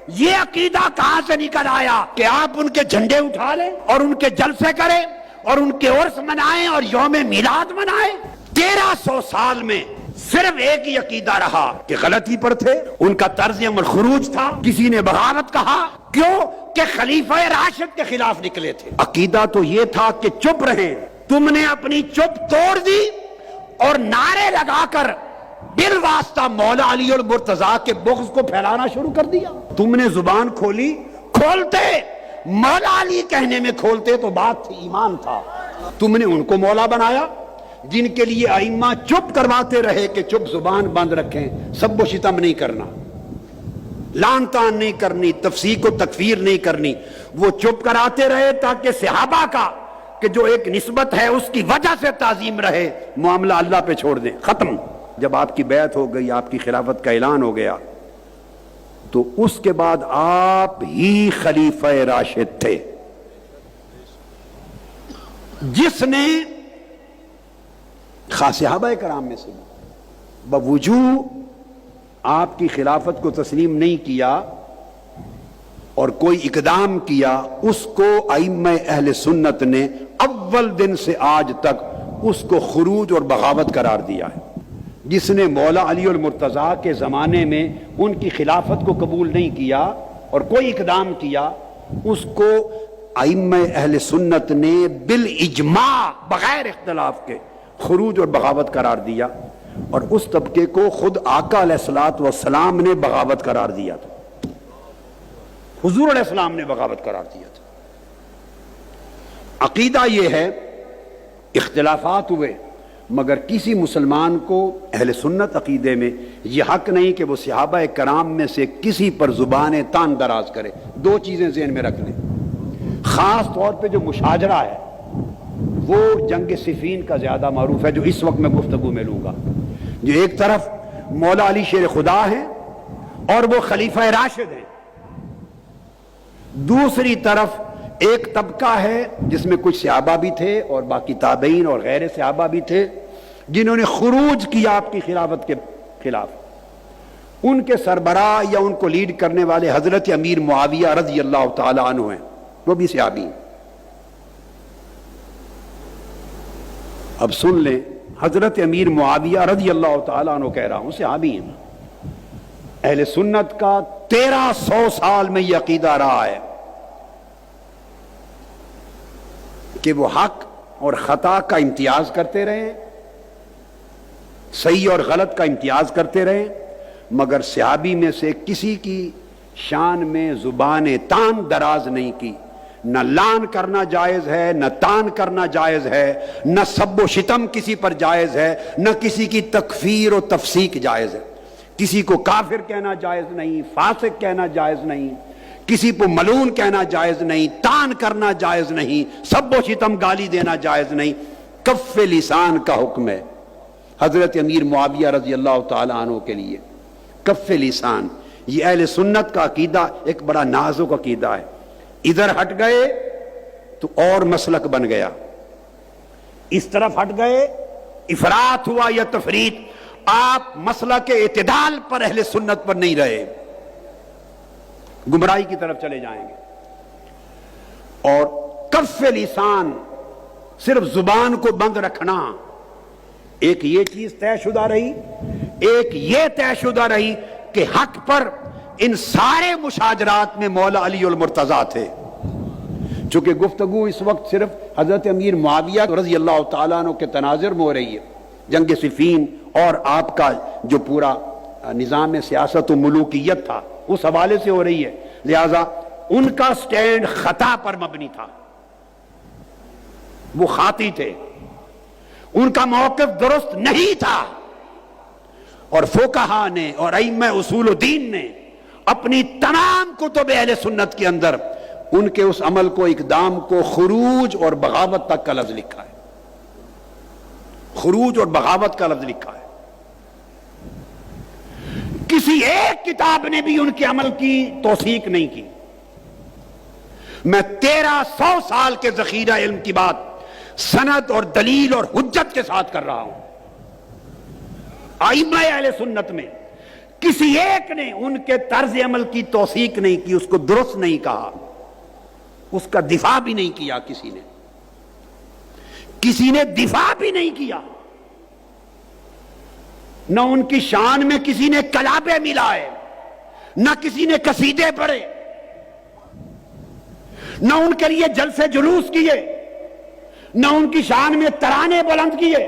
یہ عقیدہ کہاں سے نکل آیا کہ آپ ان کے جھنڈے اٹھا لیں اور ان کے جلسے کریں اور ان کے عرس منائیں اور یوم میلاد منائیں؟ 1300 سال میں صرف ایک ہی عقیدہ رہا کہ غلطی پر تھے، ان کا طرز عمل خروج تھا، کسی نے بغاوت کہا، کیوں کہ خلیفہ راشد کے خلاف نکلے تھے۔ عقیدہ تو یہ تھا کہ چپ رہیں، تم نے اپنی چپ توڑ دی اور نعرے لگا کر بالواسطہ مولا علی المرتضیٰ کے بغض کو پھیلانا شروع کر دیا۔ تم نے زبان کھولی، کھولتے مولا علی کہنے میں کھولتے تو بات تھی، ایمان تھا۔ تم نے ان کو مولا بنایا جن کے لیے ائمہ چپ کرواتے رہے کہ چپ زبان بند رکھیں، سب و شتم نہیں کرنا، لان تان نہیں کرنی، تفسیق و تکفیر نہیں کرنی۔ وہ چپ کراتے رہے تاکہ صحابہ کا کہ جو ایک نسبت ہے اس کی وجہ سے تعظیم رہے، معاملہ اللہ پہ چھوڑ دیں، ختم۔ جب آپ کی بیعت ہو گئی، آپ کی خلافت کا اعلان ہو گیا، تو اس کے بعد آپ ہی خلیفہ راشد تھے جس نے خاص صحابہ کرام میں سے بوجوہ آپ کی خلافت کو تسلیم نہیں کیا اور کوئی اقدام کیا، اس کو ائمہ اہل سنت نے اول دن سے آج تک اس کو خروج اور بغاوت قرار دیا ہے۔ جس نے مولا علی المرتضیٰ کے زمانے میں ان کی خلافت کو قبول نہیں کیا اور کوئی اقدام کیا، اس کو ائمہ اہل سنت نے بالاجماع بغیر اختلاف کے خروج اور بغاوت قرار دیا، اور اس طبقے کو خود آقا علیہ الصلوۃ والسلام نے بغاوت قرار دیا تھا، حضور علیہ السلام نے بغاوت قرار دیا تھا۔ عقیدہ یہ ہے، اختلافات ہوئے مگر کسی مسلمان کو اہل سنت عقیدے میں یہ حق نہیں کہ وہ صحابہ کرام میں سے کسی پر زبان تان دراز کرے۔ دو چیزیں ذہن میں رکھ لیں، خاص طور پہ جو مشاجرہ ہے وہ جنگ صفین کا زیادہ معروف ہے، جو اس وقت میں گفتگو میں لوں گا۔ جو ایک طرف مولا علی شیر خدا ہیں اور وہ خلیفہ راشد ہیں، دوسری طرف ایک طبقہ ہے جس میں کچھ صحابہ بھی تھے اور باقی تابعین اور غیر صحابہ بھی تھے جنہوں نے خروج کیا آپ کی خلافت کے خلاف۔ ان کے سربراہ یا ان کو لیڈ کرنے والے حضرت امیر معاویہ رضی اللہ تعالی عنہ ہیں، وہ بھی صحابی ہیں۔ اب سن لیں، حضرت امیر معاویہ رضی اللہ تعالیٰ عنہ کہہ رہا ہوں، صحابی ہیں۔ اہل سنت کا 1300 سال میں یہ عقیدہ رہا ہے کہ وہ حق اور خطا کا امتیاز کرتے رہے، صحیح اور غلط کا امتیاز کرتے رہے، مگر صحابی میں سے کسی کی شان میں زبان تان دراز نہیں کی۔ نہ لان کرنا جائز ہے، نہ تان کرنا جائز ہے، نہ سب و شتم کسی پر جائز ہے، نہ کسی کی تکفیر و تفسیق جائز ہے۔ کسی کو کافر کہنا جائز نہیں، فاسق کہنا جائز نہیں، کسی کو ملعون کہنا جائز نہیں، تان کرنا جائز نہیں، سب و شتم گالی دینا جائز نہیں۔ کف لسان کا حکم ہے حضرت امیر معاویہ رضی اللہ تعالی عنہ کے لیے۔ کف لسان، یہ اہل سنت کا عقیدہ ایک بڑا نازک عقیدہ ہے۔ ادھر ہٹ گئے تو اور مسلک بن گیا، اس طرف ہٹ گئے افراط ہوا یا تفریط، آپ مسلک اعتدال پر اہل سنت پر نہیں رہے، گمراہی کی طرف چلے جائیں گے۔ اور کف لسان، صرف زبان کو بند رکھنا، ایک یہ چیز طے شدہ رہی، ایک یہ طے شدہ رہی کہ حق پر ان سارے مشاجرات میں مولا علی المرتضیٰ تھے۔ چونکہ گفتگو اس وقت صرف حضرت امیر معاویہ رضی اللہ تعالیٰ عنہ کے تناظر میں ہو رہی ہے، جنگ صفین اور آپ کا جو پورا نظام سیاست و ملوکیت تھا اس حوالے سے ہو رہی ہے، لہذا ان کا سٹینڈ خطا پر مبنی تھا، وہ خاطی تھے، ان کا موقف درست نہیں تھا۔ اور فقہا نے اور ائمہ اصول الدین نے اپنی تمام کتب اہل سنت کے اندر ان کے اس عمل کو، اقدام کو خروج اور بغاوت تک کا لفظ لکھا ہے، خروج اور بغاوت کا لفظ لکھا ہے۔ کسی ایک کتاب نے بھی ان کے عمل کی توثیق نہیں کی۔ میں 1300 سال کے ذخیرہ علم کی بات سند اور دلیل اور حجت کے ساتھ کر رہا ہوں۔ ائمہ اہل سنت میں کسی ایک نے ان کے طرز عمل کی توثیق نہیں کی، اس کو درست نہیں کہا، اس کا دفاع بھی نہیں کیا، کسی نے دفاع بھی نہیں کیا، نہ ان کی شان میں کسی نے کلابے ملائے، نہ کسی نے قصیدے پڑھے، نہ ان کے لیے جلسے جلوس کیے، نہ ان کی شان میں ترانے بلند کیے،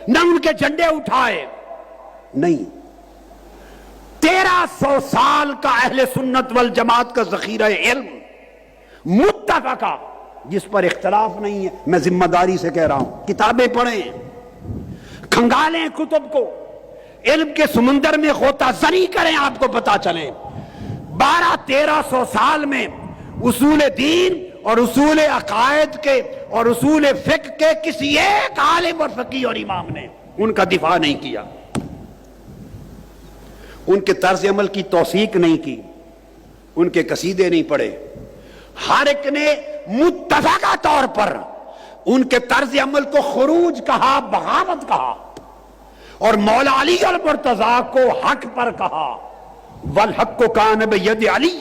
نہ ان کے جھنڈے اٹھائے، نہیں۔ 1300 سال کا اہل سنت والجماعت کا ذخیرہ علم متفقہ، جس پر اختلاف نہیں ہے، میں ذمہ داری سے کہہ رہا ہوں، کتابیں پڑھیں، کھنگالیں کتب کو، علم کے سمندر میں غوطہ زنی کریں، آپ کو پتا چلے 1200-1300 سال میں اصول دین اور اصول عقائد کے اور اصول فقہ کے کسی ایک عالم اور فقیہ اور امام نے ان کا دفاع نہیں کیا، ان کے طرز عمل کی توثیق نہیں کی، ان کے قصیدے نہیں پڑھے۔ ہر ایک نے متفقہ طور پر ان کے طرز عمل کو خروج کہا، بغاوت کہا، اور مولا علی المرتضیٰ کو حق پر کہا، والحق کان بید علی،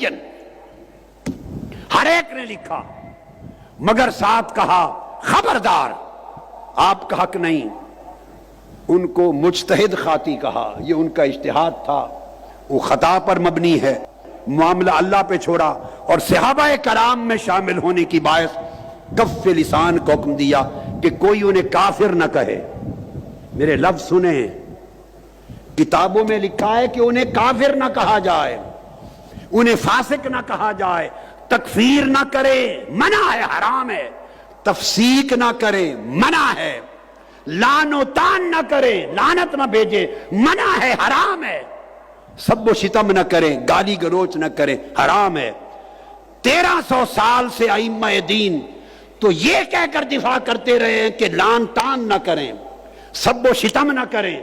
ہر ایک نے لکھا، مگر ساتھ کہا خبردار آپ کا حق نہیں۔ ان کو مجتہد خاطی کہا، یہ ان کا اجتہاد تھا، وہ خطا پر مبنی ہے، معاملہ اللہ پہ چھوڑا، اور صحابہ کرام میں شامل ہونے کی باعث کف لسان کو حکم دیا کہ کوئی انہیں کافر نہ کہے۔ میرے لفظ سنیں، کتابوں میں لکھا ہے کہ انہیں کافر نہ کہا جائے، انہیں فاسق نہ کہا جائے، تکفیر نہ کرے، منع ہے، حرام ہے، تفسیق نہ کرے، منع ہے، لعن و طعن نہ کرے، لعنت نہ بھیجے، منع ہے، حرام ہے، سب و شتم نہ کریں، گالی گلوچ نہ کریں، حرام ہے۔ 1300 سال سے ائمہ دین تو یہ کہہ کر دفاع کرتے رہے ہیں کہ لعن طعن نہ کریں، سب و شتم نہ کریں،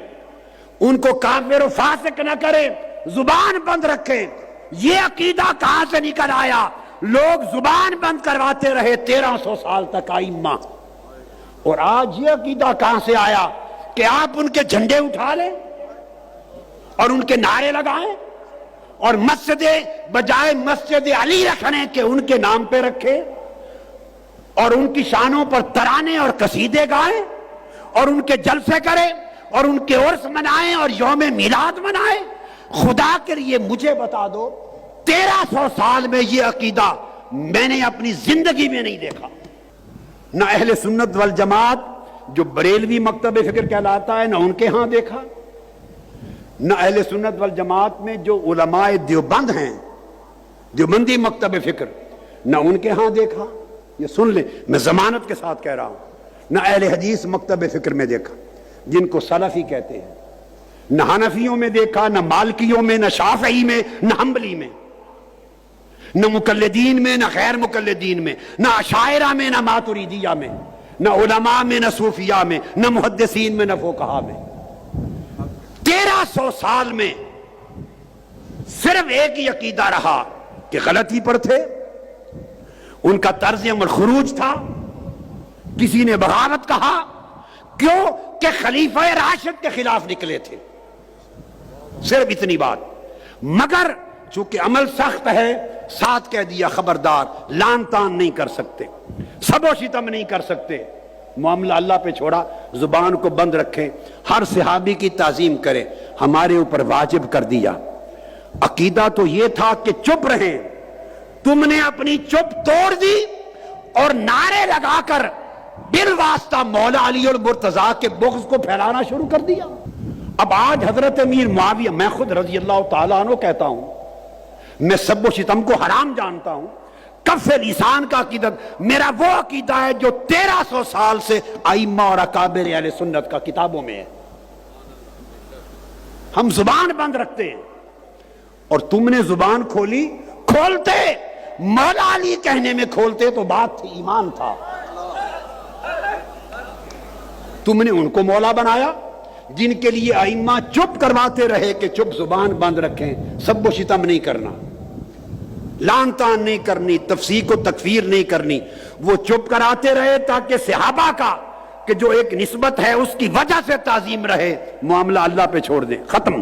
ان کو کافر و فاسق نہ کریں، زبان بند رکھیں۔ یہ عقیدہ کہاں سے نکل آیا؟ لوگ زبان بند کرواتے رہے 1300 سال تک ائمہ، اور آج یہ عقیدہ کہاں سے آیا کہ آپ ان کے جھنڈے اٹھا لیں اور ان کے نعرے لگائیں، اور مسجد بجائے مسجد علی رکھنے کے ان کے نام پہ رکھیں، اور ان کی شانوں پر ترانے اور قصیدے گائیں، اور ان کے جلسے کریں، اور ان کے عرس منائیں اور یوم میلاد منائیں۔ خدا کے لیے مجھے بتا دو، 1300 سال میں یہ عقیدہ میں نے اپنی زندگی میں نہیں دیکھا۔ نہ اہل سنت والجماعت جو بریلوی مکتب فکر کہلاتا ہے، نہ ان کے ہاں دیکھا، نہ اہل سنت والجماعت میں جو علماء دیوبند ہیں، دیوبندی مکتب فکر، نہ ان کے ہاں دیکھا۔ یہ سن لیں، میں ضمانت کے ساتھ کہہ رہا ہوں، نہ اہل حدیث مکتب فکر میں دیکھا جن کو سلفی کہتے ہیں، نہ حنفیوں میں دیکھا، نہ مالکیوں میں، نہ شافعی میں، نہ حنبلی میں، نہ مقلدین میں، نہ غیر مقلدین میں، نہ اشاعرہ میں، نہ ماتریدیہ میں، نہ علماء میں، نہ صوفیاء میں، نہ محدثین میں، نہ فقہاء میں۔ 1300 سال میں صرف ایک ہی عقیدہ رہا کہ غلطی پر تھے، ان کا طرز عمل خروج تھا، کسی نے بغاوت کہا، کیوں کہ خلیفہ راشد کے خلاف نکلے تھے، صرف اتنی بات۔ مگر چونکہ عمل سخت ہے، ساتھ کہہ دیا خبردار، لعن طعن نہیں کر سکتے، سب و شتم نہیں کر سکتے، معاملہ اللہ پہ چھوڑا، زبان کو بند رکھیں، ہر صحابی کی تعظیم کریں، ہمارے اوپر واجب کر دیا۔ عقیدہ تو یہ تھا کہ چپ رہیں، تم نے اپنی چپ توڑ دی اور نعرے لگا کر بالواسطہ مولا علی المرتضیٰ کے بغض کو پھیلانا شروع کر دیا۔ اب آج حضرت امیر معاویہ، میں خود رضی اللہ تعالیٰ عنہ کہتا ہوں، میں سب و شتم کو حرام جانتا ہوں، کف لسان کا عقیدہ میرا وہ عقیدہ ہے جو 1300 سال سے ائمہ اور اکابر اہل سنت کا کتابوں میں ہے۔ ہم زبان بند رکھتے ہیں، اور تم نے زبان کھولی، کھولتے مولا علی کہنے میں کھولتے تو بات تھی، ایمان تھا۔ تم نے ان کو مولا بنایا جن کے لیے ائمہ چپ کرواتے رہے کہ چپ، زبان بند رکھیں، سب و شتم نہیں کرنا، لعن طعن نہیں کرنی، تفسیق و تکفیر نہیں کرنی، وہ چپ کراتے رہے تاکہ صحابہ کا کہ جو ایک نسبت ہے اس کی وجہ سے تعظیم رہے، معاملہ اللہ پہ چھوڑ دیں، ختم۔